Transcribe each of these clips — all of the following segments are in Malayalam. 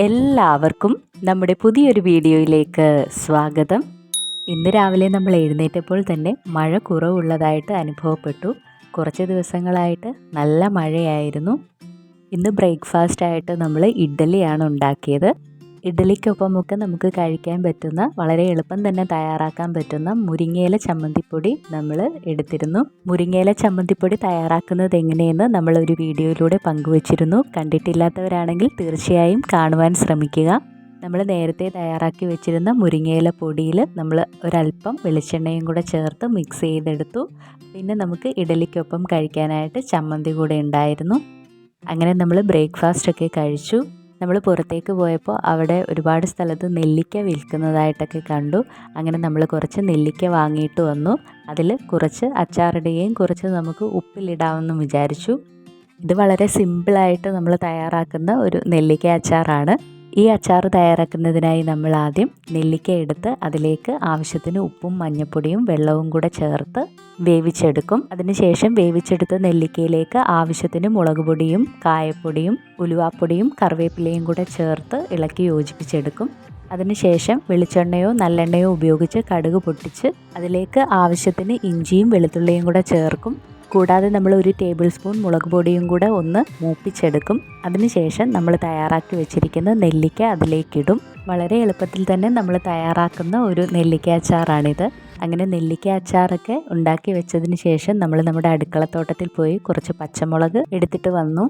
എല്ലാവർക്കും നമ്മുടെ പുതിയൊരു വീഡിയോയിലേക്ക് സ്വാഗതം. ഇന്ന് രാവിലെ നമ്മൾ എഴുന്നേറ്റപ്പോൾ തന്നെ മഴ കുറവുള്ളതായിട്ട് അനുഭവപ്പെട്ടു. കുറച്ച് ദിവസങ്ങളായിട്ട് നല്ല മഴയായിരുന്നു. ഇന്ന് ബ്രേക്ക്ഫാസ്റ്റായിട്ട് നമ്മൾ ഇഡ്ഡലിയാണ് ഉണ്ടാക്കിയത്. ഇഡ്ഡലിക്കൊപ്പമൊക്കെ നമുക്ക് കഴിക്കാൻ പറ്റുന്ന, വളരെ എളുപ്പം തന്നെ തയ്യാറാക്കാൻ പറ്റുന്ന മുരിങ്ങയില ചമ്മന്തിപ്പൊടി നമ്മൾ എടുത്തിരുന്നു. മുരിങ്ങയില ചമ്മന്തിപ്പൊടി തയ്യാറാക്കുന്നത് എങ്ങനെയെന്ന് നമ്മളൊരു വീഡിയോയിലൂടെ പങ്കുവച്ചിരുന്നു. കണ്ടിട്ടില്ലാത്തവരാണെങ്കിൽ തീർച്ചയായും കാണുവാൻ ശ്രമിക്കുക. നമ്മൾ നേരത്തെ തയ്യാറാക്കി വെച്ചിരുന്ന മുരിങ്ങയില പൊടിയിൽ നമ്മൾ ഒരല്പം വെളിച്ചെണ്ണയും കൂടെ ചേർത്ത് മിക്സ് ചെയ്തെടുത്തു. പിന്നെ നമുക്ക് ഇഡ്ഡലിക്കൊപ്പം കഴിക്കാനായിട്ട് ചമ്മന്തി കൂടെ ഉണ്ടായിരുന്നു. അങ്ങനെ നമ്മൾ ബ്രേക്ക്ഫാസ്റ്റൊക്കെ കഴിച്ചു. നമ്മൾ പുറത്തേക്ക് പോയപ്പോൾ അവിടെ ഒരുപാട് സ്ഥലത്ത് നെല്ലിക്ക വിൽക്കുന്നതായിട്ടൊക്കെ കണ്ടു. അങ്ങനെ നമ്മൾ കുറച്ച് നെല്ലിക്ക വാങ്ങിയിട്ട് വന്നു. അതിൽ കുറച്ച് അച്ചാറിടുകയും കുറച്ച് നമുക്ക് ഉപ്പിലിടാമെന്നും വിചാരിച്ചു. ഇത് വളരെ സിമ്പിളായിട്ട് നമ്മൾ തയ്യാറാക്കുന്ന ഒരു നെല്ലിക്ക അച്ചാറാണ്. ഈ അച്ചാർ തയ്യാറാക്കുന്നതിനായി നമ്മൾ ആദ്യം നെല്ലിക്ക എടുത്ത് അതിലേക്ക് ആവശ്യത്തിന് ഉപ്പും മഞ്ഞൾപ്പൊടിയും വെള്ളവും കൂടെ ചേർത്ത് വേവിച്ചെടുക്കും. അതിനുശേഷം വേവിച്ചെടുത്ത നെല്ലിക്കയിലേക്ക് ആവശ്യത്തിന് മുളക് പൊടിയും കായപ്പൊടിയും ഉലുവാപ്പൊടിയും കറിവേപ്പിലയും കൂടെ ചേർത്ത് ഇളക്കി യോജിപ്പിച്ചെടുക്കും. അതിനുശേഷം വെളിച്ചെണ്ണയോ നല്ലെണ്ണയോ ഉപയോഗിച്ച് കടുക് പൊട്ടിച്ച് അതിലേക്ക് ആവശ്യത്തിന് ഇഞ്ചിയും വെളുത്തുള്ളിയും കൂടെ ചേർക്കും. കൂടാതെ നമ്മൾ 1 ടേബിൾ സ്പൂൺ മുളക് പൊടിയും കൂടെ ഒന്ന് മൂപ്പിച്ചെടുക്കും. അതിനുശേഷം നമ്മൾ തയ്യാറാക്കി വെച്ചിരിക്കുന്ന നെല്ലിക്ക അതിലേക്കിടും. വളരെ എളുപ്പത്തിൽ തന്നെ നമ്മൾ തയ്യാറാക്കുന്ന ഒരു നെല്ലിക്ക അച്ചാറാണിത്. അങ്ങനെ നെല്ലിക്ക അച്ചാറൊക്കെ ഉണ്ടാക്കി വെച്ചതിന് ശേഷം നമ്മൾ നമ്മുടെ അടുക്കളത്തോട്ടത്തിൽ പോയി കുറച്ച് പച്ചമുളക് എടുത്തിട്ട് വന്നു.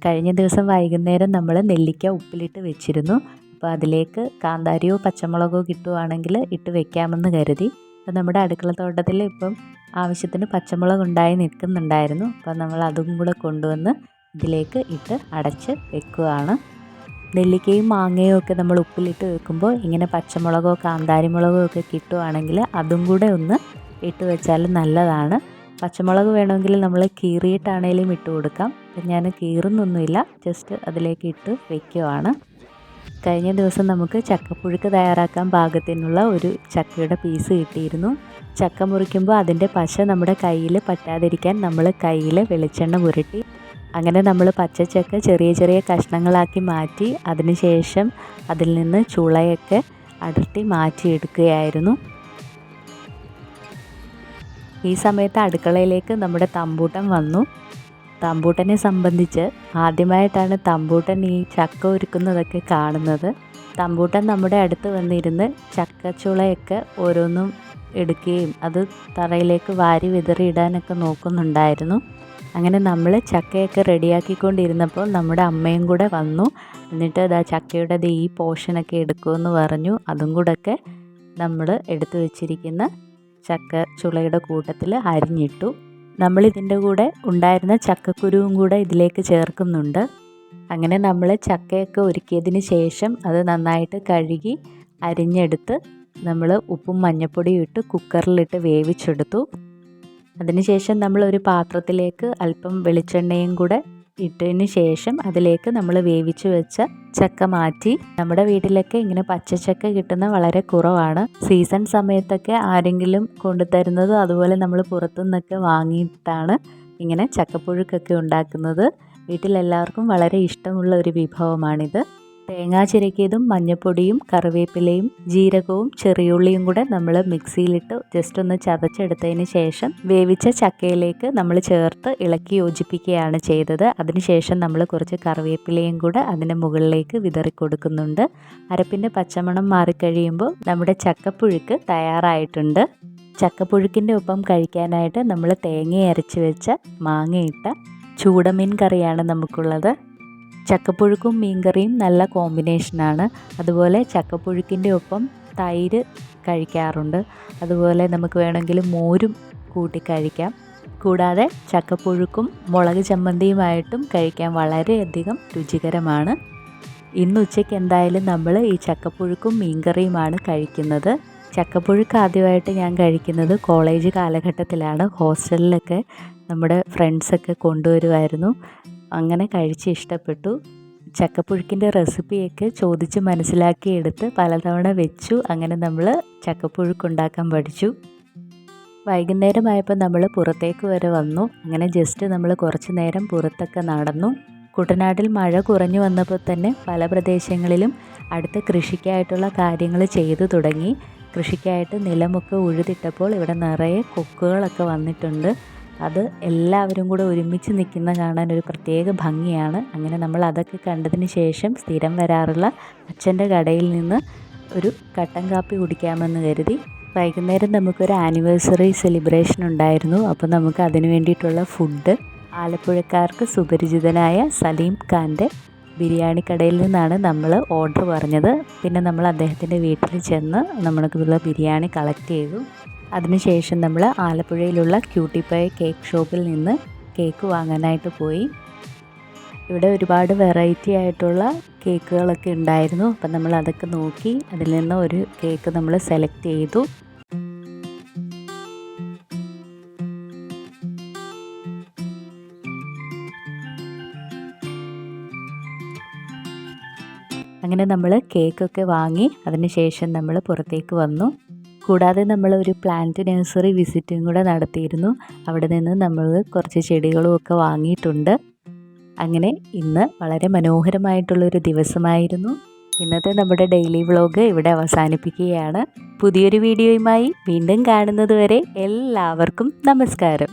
കഴിഞ്ഞ ദിവസം വൈകുന്നേരം നമ്മൾ നെല്ലിക്ക ഉപ്പിലിട്ട് വെച്ചിരുന്നു. അപ്പോൾ അതിലേക്ക് കാന്താരിയോ പച്ചമുളകോ കിട്ടുവാണെങ്കിൽ ഇട്ട് വെക്കാമെന്ന് കരുതി. അപ്പോൾ നമ്മുടെ അടുക്കളത്തോട്ടത്തിൽ ഇപ്പം ആവശ്യത്തിന് പച്ചമുളക് ഉണ്ടായി നിൽക്കുന്നുണ്ടായിരുന്നു. അപ്പോൾ നമ്മൾ അതും കൂടെ കൊണ്ടുവന്ന് ഇതിലേക്ക് ഇട്ട് അടച്ച് വെക്കുകയാണ്. നെല്ലിക്കയും മാങ്ങയും ഒക്കെ നമ്മൾ ഉപ്പിലിട്ട് വെക്കുമ്പോൾ ഇങ്ങനെ പച്ചമുളകോ കാന്താരിമുളകോ ഒക്കെ കിട്ടുവാണെങ്കിൽ അതും കൂടെ ഒന്ന് ഇട്ട് വെച്ചാൽ നല്ലതാണ്. പച്ചമുളക് വേണമെങ്കിൽ നമ്മൾ കീറിയിട്ടാണേലും ഇട്ട് കൊടുക്കാം. അപ്പം ഞാൻ കീറുന്നൊന്നുമില്ല, ജസ്റ്റ് അതിലേക്ക് ഇട്ട് വെക്കുകയാണ്. കഴിഞ്ഞ ദിവസം നമുക്ക് ചക്കപ്പുഴുക്ക് തയ്യാറാക്കാൻ പാകത്തിനുള്ള ഒരു ചക്കയുടെ പീസ് കിട്ടിയിരുന്നു. ചക്ക മുറിക്കുമ്പോൾ അതിൻ്റെ പശ നമ്മുടെ കയ്യിൽ പറ്റാതിരിക്കാൻ നമ്മൾ കയ്യിൽ വെളിച്ചെണ്ണ പുരട്ടി അങ്ങനെ നമ്മൾ പച്ചച്ചക്ക ചെറിയ ചെറിയ കഷ്ണങ്ങളാക്കി മാറ്റി അതിനുശേഷം അതിൽ നിന്ന് ചുളയൊക്കെ അടർത്തി മാറ്റിയെടുക്കുകയായിരുന്നു. ഈ സമയത്ത് അടുക്കളയിലേക്ക് നമ്മുടെ തമ്പൂട്ടൻ വന്നു. തമ്പൂട്ടനെ സംബന്ധിച്ച് ആദ്യമായിട്ടാണ് തമ്പൂട്ടൻ ഈ ചക്ക ഒരുക്കുന്നതൊക്കെ കാണുന്നത്. തമ്പൂട്ടൻ നമ്മുടെ അടുത്ത് വന്നിരുന്ന് ചക്കച്ചുളയൊക്കെ ഓരോന്നും എടുക്കുകയും അത് തറയിലേക്ക് വാരി വിതറിയിടാനൊക്കെ നോക്കുന്നുണ്ടായിരുന്നു. അങ്ങനെ നമ്മൾ ചക്കയൊക്കെ റെഡിയാക്കിക്കൊണ്ടിരുന്നപ്പോൾ നമ്മുടെ അമ്മയും കൂടെ വന്നു. എന്നിട്ട് ചക്കയുടെ ഈ പോർഷനൊക്കെ എടുക്കുമെന്ന് പറഞ്ഞു. അതും കൂടെയൊക്കെ നമ്മൾ എടുത്തു വെച്ചിരിക്കുന്ന ചക്ക ചുളയുടെ കൂട്ടത്തിൽ അരിഞ്ഞിട്ടു. നമ്മളിതിൻ്റെ കൂടെ ഉണ്ടായിരുന്ന ചക്കക്കുരുവും കൂടെ ഇതിലേക്ക് ചേർക്കുന്നുണ്ട്. അങ്ങനെ നമ്മൾ ചക്കയൊക്കെ ഒരുക്കിയതിന് ശേഷം അത് നന്നായിട്ട് കഴുകി അരിഞ്ഞെടുത്ത് നമ്മൾ ഉപ്പും മഞ്ഞൾപ്പൊടിയും ഇട്ട് കുക്കറിലിട്ട് വേവിച്ചെടുത്തു. അതിനുശേഷം നമ്മൾ ഒരു പാത്രത്തിലേക്ക് അല്പം വെളിച്ചെണ്ണയും കൂടെ ഇട്ടതിന് ശേഷം അതിലേക്ക് നമ്മൾ വേവിച്ച് വെച്ച ചക്ക മാറ്റി. നമ്മുടെ വീട്ടിലൊക്കെ ഇങ്ങനെ പച്ചച്ചക്ക കിട്ടുന്ന വളരെ കുറവാണ്. സീസൺ സമയത്തൊക്കെ ആരെങ്കിലും കൊണ്ടുതരുന്നതും അതുപോലെ നമ്മൾ പുറത്തുനിന്നൊക്കെ വാങ്ങിയിട്ടാണ് ഇങ്ങനെ ചക്കപ്പുഴുക്കൊക്കെ ഉണ്ടാക്കുന്നത്. വീട്ടിലെല്ലാവർക്കും വളരെ ഇഷ്ടമുള്ള ഒരു വിഭവമാണിത്. തേങ്ങ ചിരകിയതും മഞ്ഞൾപ്പൊടിയും കറിവേപ്പിലയും ജീരകവും ചെറിയുള്ളിയും കൂടെ നമ്മൾ മിക്സിയിലിട്ട് ജസ്റ്റ് ഒന്ന് ചതച്ചെടുത്തതിന് ശേഷം വേവിച്ച ചക്കയിലേക്ക് നമ്മൾ ചേർത്ത് ഇളക്കി യോജിപ്പിക്കുകയാണ് ചെയ്തത്. അതിനുശേഷം നമ്മൾ കുറച്ച് കറിവേപ്പിലയും കൂടെ അതിന് മുകളിലേക്ക് വിതറി കൊടുക്കുന്നുണ്ട്. അരപ്പിൻ്റെ പച്ചമണം മാറിക്കഴിയുമ്പോൾ നമ്മുടെ ചക്കപ്പുഴുക്ക് തയ്യാറായിട്ടുണ്ട്. ചക്കപ്പുഴുക്കിൻ്റെ ഒപ്പം കഴിക്കാനായിട്ട് നമ്മൾ തേങ്ങ അരച്ച് വെച്ച മാങ്ങയിട്ട ചൂടമീൻ കറിയാണ് നമുക്കുള്ളത്. ചക്കപ്പുഴുക്കും മീൻകറിയും നല്ല കോമ്പിനേഷനാണ്. അതുപോലെ ചക്കപ്പുഴുക്കിൻ്റെ ഒപ്പം തൈര് കഴിക്കാറുണ്ട്. അതുപോലെ നമുക്ക് വേണമെങ്കിൽ മോരും കൂട്ടി കഴിക്കാം. കൂടാതെ ചക്കപ്പുഴുക്കും മുളക് ചമ്മന്തിയുമായിട്ടും കഴിക്കാൻ വളരെയധികം രുചികരമാണ്. ഇന്ന് ഉച്ചയ്ക്ക് എന്തായാലും നമ്മൾ ഈ ചക്കപ്പുഴുക്കും മീൻകറിയുമാണ് കഴിക്കുന്നത്. ചക്കപ്പുഴുക്ക് ആദ്യമായിട്ട് ഞാൻ കഴിക്കുന്നത് കോളേജ് കാലഘട്ടത്തിലാണ്. ഹോസ്റ്റലിലൊക്കെ നമ്മുടെ ഫ്രണ്ട്സൊക്കെ കൊണ്ടുവരുമായിരുന്നു. അങ്ങനെ കഴിച്ച് ഇഷ്ടപ്പെട്ടു. ചക്കപ്പുഴുക്കിൻ്റെ റെസിപ്പിയൊക്കെ ചോദിച്ച് മനസ്സിലാക്കിയെടുത്ത് പലതവണ വെച്ചു. അങ്ങനെ നമ്മൾ ചക്കപ്പുഴുക്കുണ്ടാക്കാൻ പഠിച്ചു. വൈകുന്നേരമായപ്പോൾ നമ്മൾ പുറത്തേക്ക് വരെ വന്നു. അങ്ങനെ ജസ്റ്റ് നമ്മൾ കുറച്ച് നേരം പുറത്തൊക്കെ നടന്നു. കുട്ടനാട്ടിൽ മഴ കുറഞ്ഞു വന്നപ്പോൾ തന്നെ പല പ്രദേശങ്ങളിലും അടുത്ത കൃഷിക്കായിട്ടുള്ള കാര്യങ്ങൾ ചെയ്തു തുടങ്ങി. കൃഷിക്കായിട്ട് നിലമൊക്കെ ഉഴുതിട്ടപ്പോൾ ഇവിടെ നിറയെ കൊക്കുകളൊക്കെ വന്നിട്ടുണ്ട്. അത് എല്ലാവരും കൂടെ ഒരുമിച്ച് നിൽക്കുന്ന കാണാൻ ഒരു പ്രത്യേക ഭംഗിയാണ്. അങ്ങനെ നമ്മൾ അതൊക്കെ കണ്ടതിന് ശേഷം സ്ഥിരം വരാറുള്ള അച്ഛൻ്റെ കടയിൽ നിന്ന് ഒരു കട്ടൻ കാപ്പി കുടിക്കാമെന്ന് കരുതി. വൈകുന്നേരം നമുക്കൊരു ആനിവേഴ്സറി സെലിബ്രേഷൻ ഉണ്ടായിരുന്നു. അപ്പോൾ നമുക്ക് അതിന് വേണ്ടിയിട്ടുള്ള ഫുഡ് ആലപ്പുഴക്കാർക്ക് സുപരിചിതനായ സലീം ഖാൻ്റെ ബിരിയാണി കടയിൽ നിന്നാണ് നമ്മൾ ഓർഡർ പറഞ്ഞത്. പിന്നെ നമ്മൾ അദ്ദേഹത്തിൻ്റെ വീട്ടിൽ ചെന്ന് നമ്മൾക്കുള്ള ബിരിയാണി കളക്ട് ചെയ്തു. അതിനുശേഷം നമ്മൾ ആലപ്പുഴയിലുള്ള ക്യൂട്ടിപ്പൈ കേക്ക് ഷോപ്പിൽ നിന്ന് കേക്ക് വാങ്ങാനായിട്ട് പോയി. ഇവിടെ ഒരുപാട് വെറൈറ്റി ആയിട്ടുള്ള കേക്കുകളൊക്കെ ഉണ്ടായിരുന്നു. അപ്പം നമ്മൾ അതൊക്കെ നോക്കി അതിൽ നിന്ന് ഒരു കേക്ക് നമ്മൾ സെലക്ട് ചെയ്തു. അങ്ങനെ നമ്മൾ കേക്കൊക്കെ വാങ്ങി അതിന് ശേഷം നമ്മൾ പുറത്തേക്ക് വന്നു. കൂടാതെ നമ്മൾ ഒരു പ്ലാന്റ് നഴ്സറി വിസിറ്റും കൂടെ നടത്തിയിരുന്നു. അവിടെ നിന്ന് നമ്മൾ കുറച്ച് ചെടികളും ഒക്കെ വാങ്ങിയിട്ടുണ്ട്. അങ്ങനെ ഇന്ന് വളരെ മനോഹരമായിട്ടുള്ളൊരു ദിവസമായിരുന്നു. ഇന്നത്തെ നമ്മുടെ ഡെയിലി വ്ലോഗ് ഇവിടെ അവസാനിപ്പിക്കുകയാണ്. പുതിയൊരു വീഡിയോയുമായി വീണ്ടും കാണുന്നത് വരെ എല്ലാവർക്കും നമസ്കാരം.